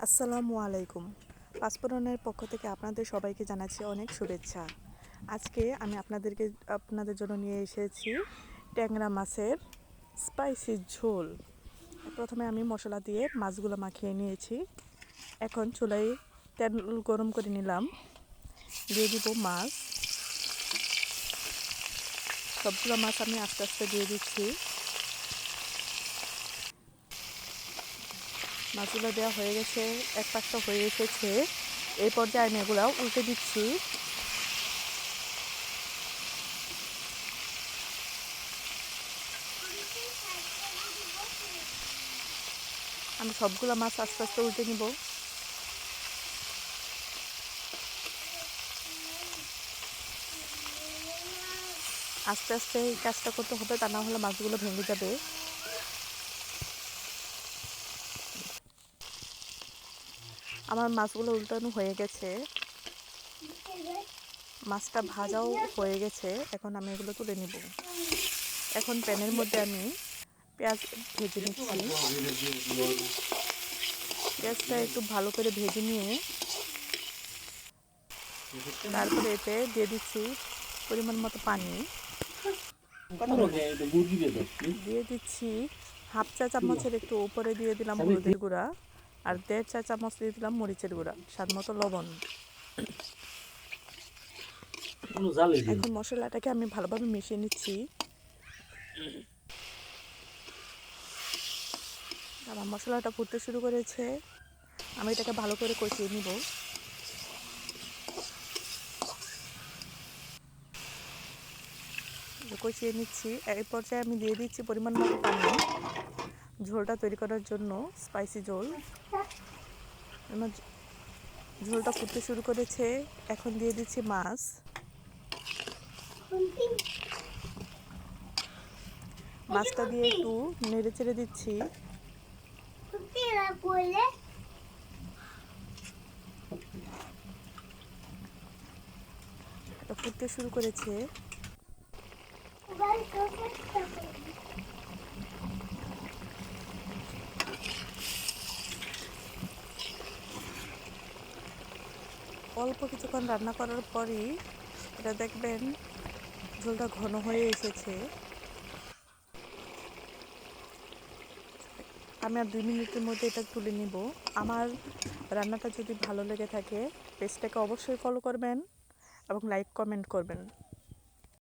আসসালামু আলাইকুম। পাঁচফোড়নের পক্ষ থেকে আপনাদের সবাইকে জানাচ্ছি অনেক শুভেচ্ছা। আজকে আমি আপনাদের জন্য নিয়ে এসেছি ট্যাংরা মাছের স্পাইসি ঝোল। প্রথমে আমি মশলা দিয়ে মাছগুলো মাখিয়ে নিয়েছি। এখন চুলায় তেল গরম করে নিলাম, দিয়ে দিব মাছ। সবগুলো মাছ আমি আস্তে আস্তে দিয়ে দিচ্ছি। মাছগুলো দেওয়া হয়ে গেছে, এক পাশটা হয়ে এসেছে। এই পর্যায়ে আমি এগুলো উল্টে দিচ্ছি। আমি সবগুলো মাছ আস্তে আস্তে উল্টে নিব। আস্তে আস্তে এই কাজটা করতে হবে, তা না হলে মাছগুলো ভেঙে যাবে। আমার মাছগুলো উল্টানো হয়ে গেছে, মাছটা ভাজাও হয়ে গেছে। এখন আমি এগুলো তুলে নিব। এখন প্যানের মধ্যে আমি পেঁয়াজ ভেজে নিচ্ছি। পেঁয়াজটা একটু ভালো করে ভেজে নিয়ে তারপরে এতে দিয়ে দিচ্ছি পরিমাণ মতো পানি। দিয়ে দিচ্ছি হাফ চা চামচের একটু উপরে দিয়ে দিলাম হলুদের গুঁড়া, আর 1.5 চা চামচ দিয়ে দিলাম মরিচের গুঁড়া, স্বাদ মতো লবণ। এখন মশলাটাকে আমি ভালোভাবে মিশিয়ে নিচ্ছি। আমার মশলাটা ফুটতে শুরু করেছে, আমি এটাকে ভালো করে কষিয়ে নিব। কষিয়ে নিচ্ছি। এই পর্যায়ে আমি দিয়ে দিচ্ছি পরিমাণ মতো পানি ঝোলটা তৈরি করার জন্য, স্পাইসি ঝোল। আমার ঝোলটা ফুটতে শুরু করেছে। এখন দিয়ে দিচ্ছি মাছ। মাছটা দিয়ে একটু নেড়ে চেড়ে দিচ্ছি। এটা ফুটতে শুরু করেছে। অল্প কিছুক্ষণ রান্না করার পরই এটা দেখবেন ঝোলটা ঘন হয়ে এসেছে। আমি আর 2 মিনিটের মধ্যে এটা তুলে নিব। আমার রান্নাটা যদি ভালো লেগে থাকে পেজটাকে অবশ্যই ফলো করবেন এবং লাইক কমেন্ট করবেন।